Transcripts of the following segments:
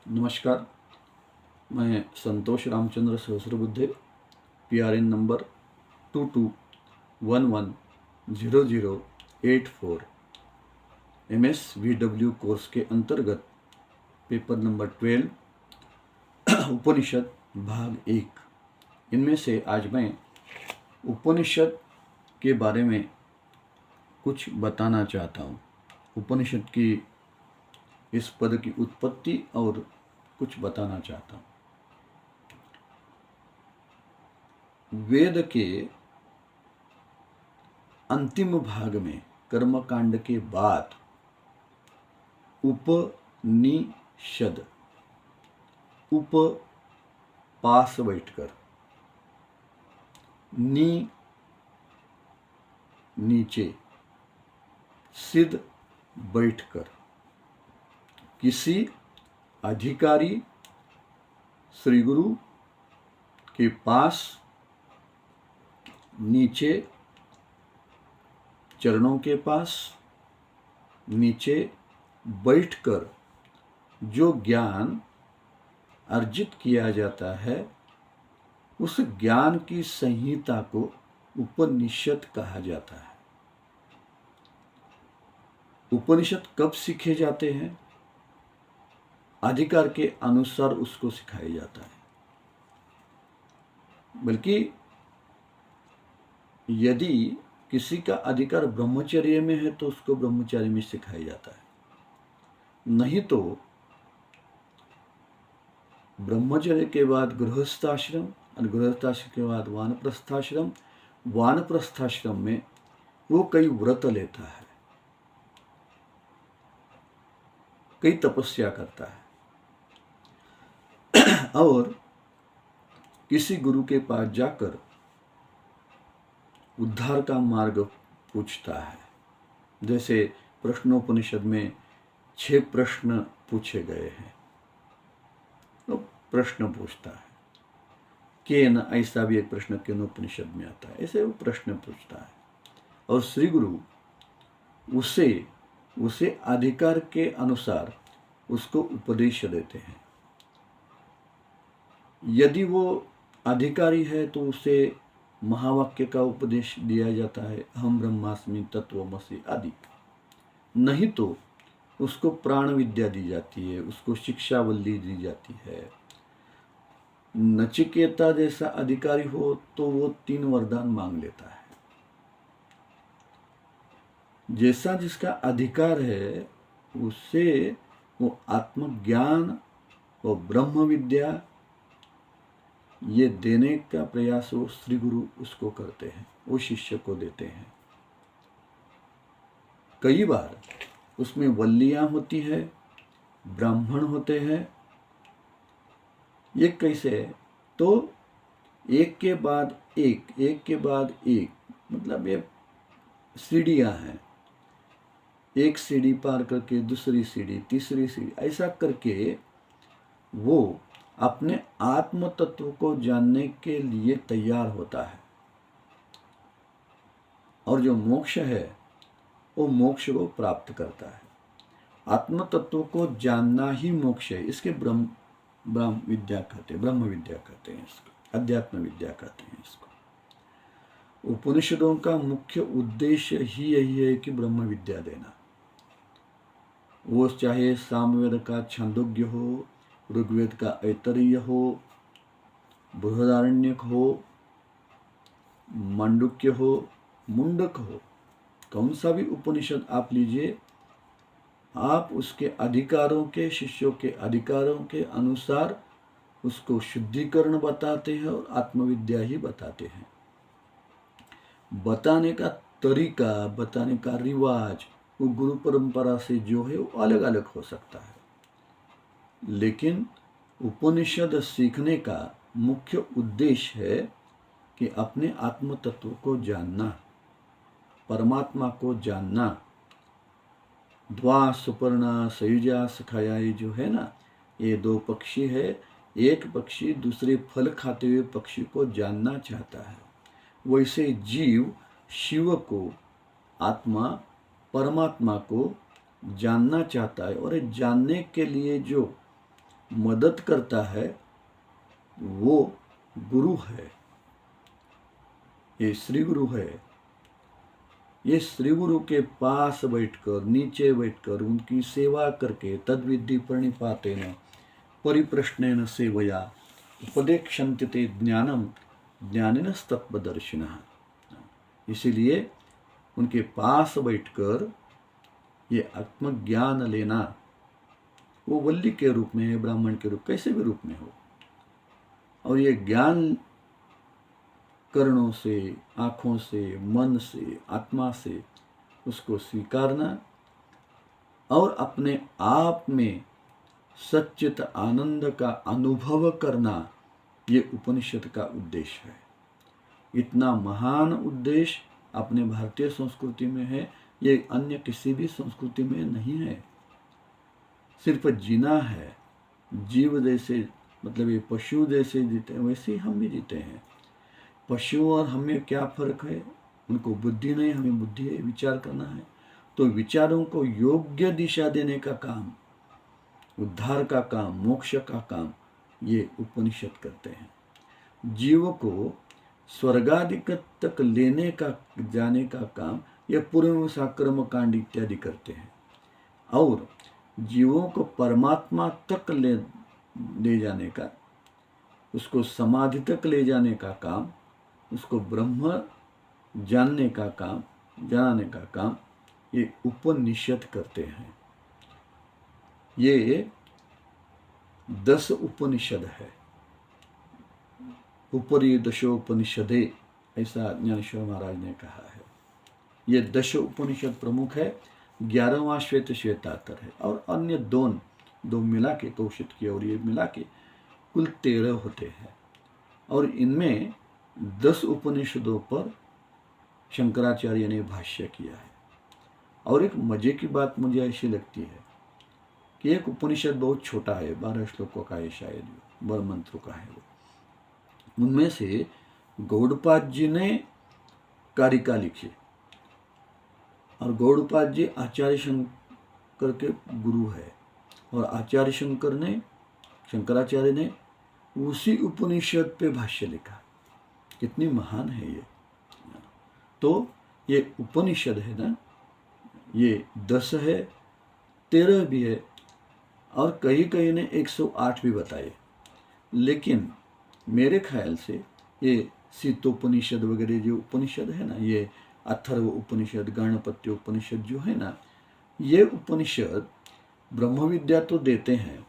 नमस्कार, मैं Santosh Ramchandra Sahasrabuddhe, PRN number 2211000084 MSVW course के अंतर्गत पेपर नंबर 12 उपनिषद भाग 1। इनमें से आज मैं उपनिषद के बारे में कुछ बताना चाहता हूँ। उपनिषद की इस पद की उत्पत्ति और कुछ बताना चाहता हूँ। वेद के अंतिम भाग में कर्मकांड के बाद उपनिषद, उप पास बैठकर, नीचे, सिद्ध बैठकर किसी अधिकारी श्री गुरु के पास नीचे, चरणों के पास नीचे बैठकर जो ज्ञान अर्जित किया जाता है, उस ज्ञान की संहिता को उपनिषद कहा जाता है। उपनिषद कब सीखे जाते हैं? अधिकार के अनुसार उसको सिखाया जाता है। बल्कि यदि किसी का अधिकार ब्रह्मचर्य में है तो उसको ब्रह्मचर्य में सिखाया जाता है, नहीं तो ब्रह्मचर्य के बाद गृहस्थाश्रम और गृहस्थाश्रम के बाद वानप्रस्थाश्रम, वानप्रस्थाश्रम में वो कई व्रत लेता है, कई तपस्या करता है और किसी गुरु के पास जाकर उद्धार का मार्ग पूछता है। जैसे प्रश्नोपनिषद में 6 प्रश्न पूछे गए हैं, तो प्रश्न पूछता है। केन, ऐसा भी एक प्रश्न केनोपनिषद में आता है, ऐसे वो प्रश्न पूछता है और श्री गुरु उसे अधिकार के अनुसार उसको उपदेश देते हैं। यदि वो अधिकारी है तो उसे महावाक्य का उपदेश दिया जाता है, अहम ब्रह्मास्मि तत्वमसि आदि। नहीं तो उसको प्राण विद्या दी जाती है, उसको शिक्षावल्ली दी जाती है। नचिकेता जैसा अधिकारी हो तो वो 3 वरदान मांग लेता है। जैसा जिसका अधिकार है उससे वो आत्मज्ञान और ब्रह्म विद्या ये देने का प्रयास वो श्री गुरु उसको करते हैं, वो शिष्य को देते हैं। कई बार उसमें वल्लियां होती है, ब्राह्मण होते हैं। ये कैसे? तो एक के बाद एक, एक के बाद एक, मतलब ये सीढ़ियां हैं। एक सीढ़ी पार करके दूसरी सीढ़ी, तीसरी सीढ़ी, ऐसा करके वो अपने आत्म तत्व को जानने के लिए तैयार होता है। और जो मोक्ष है वो मोक्ष को प्राप्त करता है। आत्म तत्व को जानना ही मोक्ष है। इसके ब्रह्म विद्या कहते हैं, ब्रह्म विद्या कहते हैं इसको, अध्यात्म विद्या कहते हैं इसको। उपनिषदों का मुख्य उद्देश्य ही यही है कि ब्रह्म विद्या देना। वो चाहे सामवेद का छांदोग्य हो, ऋग्वेद का ऐतरेय हो, बृहदारण्यक हो, मांडुक्य हो, मुंडक हो, कौन सा भी उपनिषद आप लीजिए, आप उसके अधिकारों के, शिष्यों के अधिकारों के अनुसार उसको शुद्धिकरण बताते हैं और आत्मविद्या ही बताते हैं। बताने का तरीका, बताने का रिवाज वो गुरु परंपरा से जो है वो अलग अलग हो सकता है, लेकिन उपनिषद सीखने का मुख्य उद्देश्य है कि अपने आत्म तत्व को जानना, परमात्मा को जानना। द्वा सुपर्णा सयुजा सखाया, जो है ना, ये 2 पक्षी है। एक पक्षी दूसरे फल खाते हुए पक्षी को जानना चाहता है, वैसे जीव शिव को, आत्मा परमात्मा को जानना चाहता है। और जानने के लिए जो मदद करता है वो गुरु है, ये श्री गुरु है। ये श्री गुरु के पास बैठकर, नीचे बैठकर उनकी सेवा करके तद्विधि प्रणिपातेन परिप्रश्नेन सेवया उपदेक्षन्ति ते ज्ञानम ज्ञानिनस्तत्वदर्शिनः। इसीलिए उनके पास बैठकर ये आत्मज्ञान लेना, वो वल्ली के रूप में है, ब्राह्मण के रूप, कैसे भी रूप में हो, और ये ज्ञान कर्णों से, आँखों से, मन से, आत्मा से उसको स्वीकारना और अपने आप में सच्चित आनंद का अनुभव करना, ये उपनिषद का उद्देश्य है। इतना महान उद्देश्य अपने भारतीय संस्कृति में है, ये अन्य किसी भी संस्कृति में नहीं है। सिर्फ जीना है, जीव जैसे, मतलब ये पशु जैसे जीते हैं वैसे ही हम भी जीते हैं। पशु और हमें क्या फर्क है? उनको बुद्धि नहीं, हमें बुद्धि है, विचार करना है। तो विचारों को योग्य दिशा देने का काम, उद्धार का काम, मोक्ष का काम ये उपनिषद करते हैं। जीव को स्वर्गाधिक तक लेने का, जाने का काम ये पूर्वमीमांसा कर्म कांड इत्यादि करते हैं। और जीवों को परमात्मा तक ले जाने का, उसको समाधि तक ले जाने का काम, उसको ब्रह्म जानने का काम, जानने का काम ये उपनिषद करते हैं। ये 10 उपनिषद है। उपरि दशोपनिषदे, ऐसा ज्ञानेश्वर महाराज ने कहा है। ये 10 उपनिषद प्रमुख है। 11वां श्वेत श्वेताकर है, और अन्य दो मिला के, कौशिक की और ये मिला के कुल 13 होते हैं। और इनमें 10 उपनिषदों पर शंकराचार्य ने भाष्य किया है। और एक मजे की बात मुझे ऐसी लगती है कि एक उपनिषद बहुत छोटा है, 12 श्लोकों का है, शायद बर मंत्रों का है वो। उनमें से गौड़पाद जी ने कारिका लिखी, और गौड़पाद जी आचार्य शंकर के गुरु है, और आचार्य शंकर ने, शंकराचार्य ने उसी उपनिषद पे भाष्य लिखा। कितनी महान है ये। तो ये उपनिषद है ना, ये 10 है, 13 भी है, और कहीं ने 108 भी बताए। लेकिन मेरे ख्याल से ये शीतोपनिषद वगैरह जो उपनिषद है ना, ये अथर्व उपनिषद, गणपत्य उपनिषद जो है ना, ये उपनिषद ब्रह्म विद्या तो देते हैं,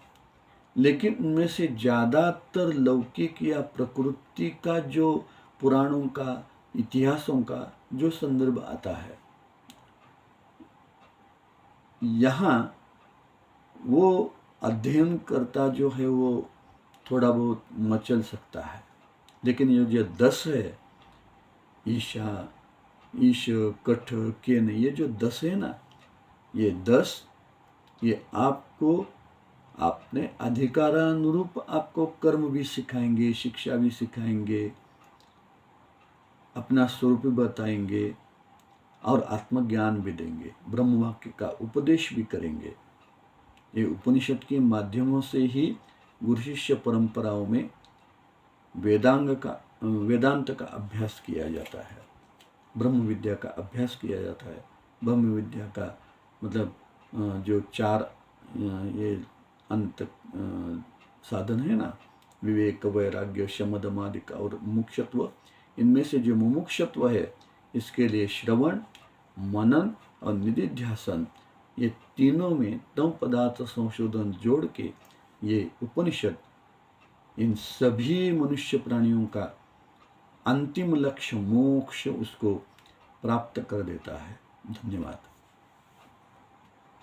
लेकिन उनमें से ज़्यादातर लौकिक या प्रकृति का, जो पुराणों का, इतिहासों का जो संदर्भ आता है, यहाँ वो अध्ययन करता जो है वो थोड़ा बहुत मचल सकता है। लेकिन ये जो 10 है, ईशा, ईश, कठ, केन, ये जो 10 है ना, ये 10 ये आपको अपने अधिकारानुरूप आपको कर्म भी सिखाएंगे, शिक्षा भी सिखाएंगे, अपना स्वरूप भी बताएंगे, और आत्मज्ञान भी देंगे, ब्रह्म वाक्य का उपदेश भी करेंगे। ये उपनिषद के माध्यमों से ही गुरु शिष्य परंपराओं में वेदांत का अभ्यास किया जाता है, ब्रह्म विद्या का अभ्यास किया जाता है। ब्रह्म विद्या का मतलब जो 4 ये अंत साधन है ना, विवेक, वैराग्य, शम, दम आदि का, और मुमुक्षत्व, इनमें से जो मुमुक्षत्व है, इसके लिए श्रवण, मनन और निधिध्यासन, ये तीनों में तम पदार्थ संशोधन जोड़ के ये उपनिषद इन सभी मनुष्य प्राणियों का अंतिम लक्ष्य मोक्ष उसको प्राप्त कर देता है। धन्यवाद।